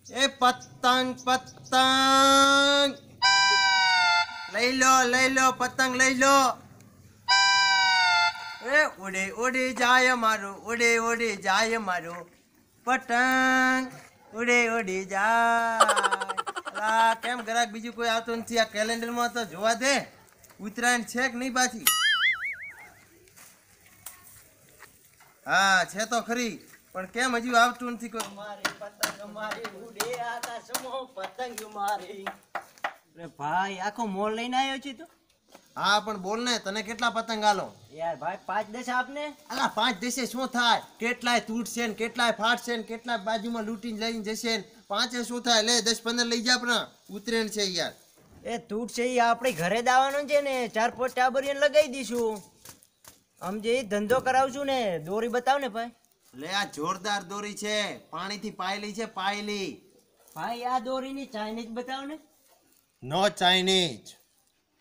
એ પતંગ પતંગ લઈ લો પતંગ લઈ લો. એ ઉડી ઉડી જાય મારું, ઉડી ઉડી જાય મારું પતંગ, ઉડી ઉડી જાય. કેમ ગ્રાહક બીજું કોઈ આવતું નથી? આ કેલેન્ડરમાં તો જોવા દે, ઉત્તરાયણ છે કે નહીં પાછી? હા છે તો ખરી, પણ કેમ હજુ આવતું નથી કોઈ? મારી પતંગ મારી ઉડે આકાશમાં પતંગ મારી. અરે ભાઈ આખો મોલ લઈને આવ્યો છે તું? હા પણ બોલ ને, તને કેટલા પતંગ આલો? યાર ભાઈ 5-10 આપને. અલા 5-10 શું થાય? કેટલાય તૂટશે ને કેટલાય ફાટશે ને કેટલાય બાજુમાં લૂંટીને લઈને જશે ને 5 શું થાય? લે 10-15 લઈ જા. પણ ઉતરેણ છે યાર. એ તૂટ છે એ આપણે ઘરે દાવાનું છે ને, 4-5 ટાબરિયન લગાવી દઈશું. આમ જે ધંધો કરાવશું ને, દોરી બતાવ ને ભાઈ. લે આ જોરદાર દોરી છે, પાણીથી પાયેલી છે, પાયેલી. ભાઈ આ દોરીની ચાઇનીઝ બતાવ ને. નો ચાઇનીઝ.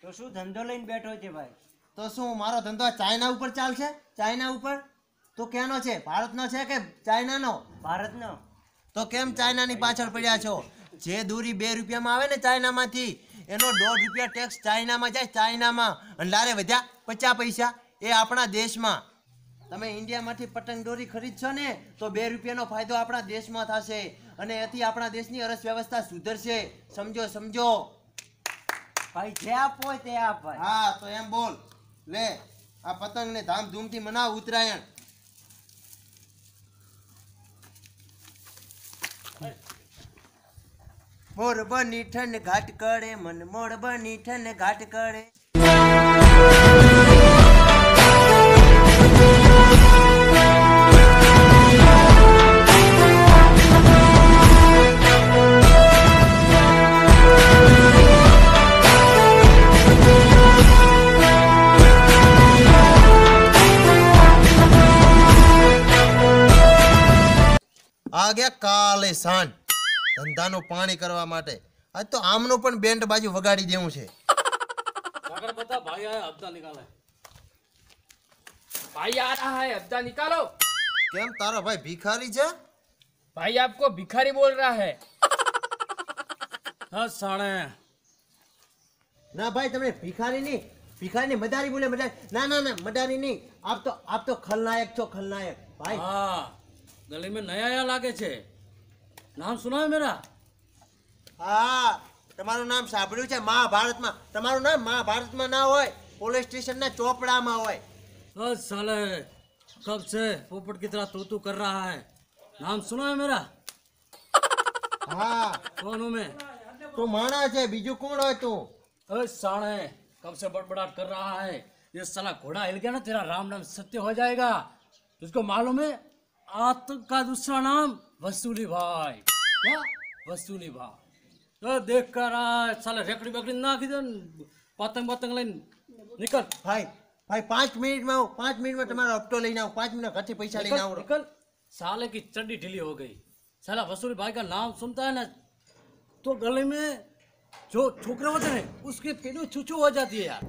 તો શું ધંધો લઈને બેઠો છે ભાઈ? તો શું મારો ધંધો ચાઇના ઉપર ચાલશે? ચાઇના ઉપર? તો ક્યાંનો છે? ભારતનો છે કે ચાઇનાનો? ભારતનો. તો કેમ ચાઇનાની પાછળ પડ્યા છો? જે દોરી 2 રૂપિયામાં આવે ને ચાઇનામાંથી, એનો 1.5 રૂપિયા ટેક્સ ચાઇનામાં જાય, ચાઇનામાં. અને લારે વધ્યા 50 પૈસા એ આપણા દેશમાં. તમે ઇન્ડિયામાંથી પતંગ દોરી ખરીદશો ને તો 2 રૂપિયાનો ફાયદો આપણા દેશમાં થશે, અને એથી આપણા દેશની અર્થવ્યવસ્થા સુધરશે. સમજો સમજો. ભાઈ જે આપ હોય તે આપ ભાઈ. હા તો એમ બોલ. લે આ પતંગને ધામધૂમથી મનાવ ઉત્તરાયણ. મોર બની ઠન ઘાટ કરે, મન મોર બની ઠન ઘાટ કરે. આ ગયા કાલે સાંજ ધંધાનું પાણી કરવા માટે. આજ તો આમનો પણ બેન્ડ બાજુ વગાડી દેવું છે. भाई आया हफ्ता निकाला है, भाई आ रहा है हफ्ता निकालो. કેમ તારો ભાઈ ભિખારી છે? भाई आपको भिखारी बोल रहा है. हाँ साढ़े ના ભાઈ તમે ભિખારી નહીં, ભિખારી મદારી બોલે. મદારી ના ના ના મદારી નહીં. આપ તો ખલનાયક છો, ખલનાયક ભાઈ. हाँ गले में नया आया लागे छे. नाम सुना है मेरा? હા તમારું નામ સાંભળ્યું છે મહાભારતમાં. તમારું નામ મહાભારતમાં ના હોય, પોલીસ સ્ટેશનના ચોપડામાં હોય. बस साले कब से पोपट की तरह तू कर रहा है. नाम सुना है मेरा? હા कौन हूँ मैं? તું માણા છે, બીજું કોણ હોય તું? अरे साढ़े कब से बड़बड़ाट कर रहा है. ये साला घोड़ा हिल गया ना, तेरा राम नाम सत्य हो जाएगा. तुझको मालूम है आतंक का दूसरा नाम वसूली भाई. क्या वसूली भाई? तो देख कर साले रेकड़ी बकड़ी ना खींचो, पतंग पतंग लाइन निकल. ભાઈ ભાઈ 5 મિનિટમાં આવું, 5 મિનિટમાં તમારો હપ્તો લઈને આવું. 5 મિનિટ ઘરથી પૈસા લઈને निकल, આવું. निकल. साले की चड्डी ढीली हो गई. साला वसूली भाई का नाम सुनता है ना तो गले में जो छोकरे होते हैं उसके पेट में छुछू हो जाती है यार.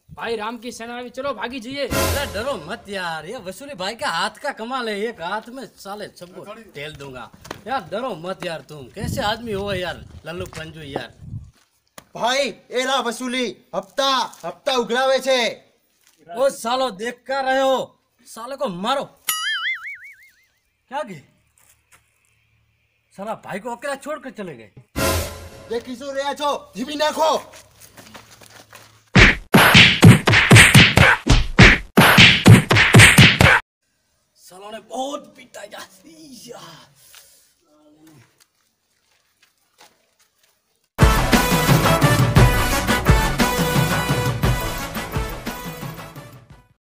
भाई राम की सेना में चलो भागी जाइए. अरे डरो मत यार, ये वसूली भाई का हाथ का कमाल है. एक हाथ में साले सबको ढेल दूंगा यार. डरो मत यार. तुम कैसे आदमी हो यार, लल्लू पंजू यार. ભાઈ એલા વસૂલી હપ્તા ઉઘરાવે છે. ओ सालो देख कर रहे हो, साले को मारो. क्या गए साला भाई को अकेला छोड़ कर चले गए. દેખી શું રહ્યા છો? જીવી નાખો. सालों ने बहुत पीटा यार.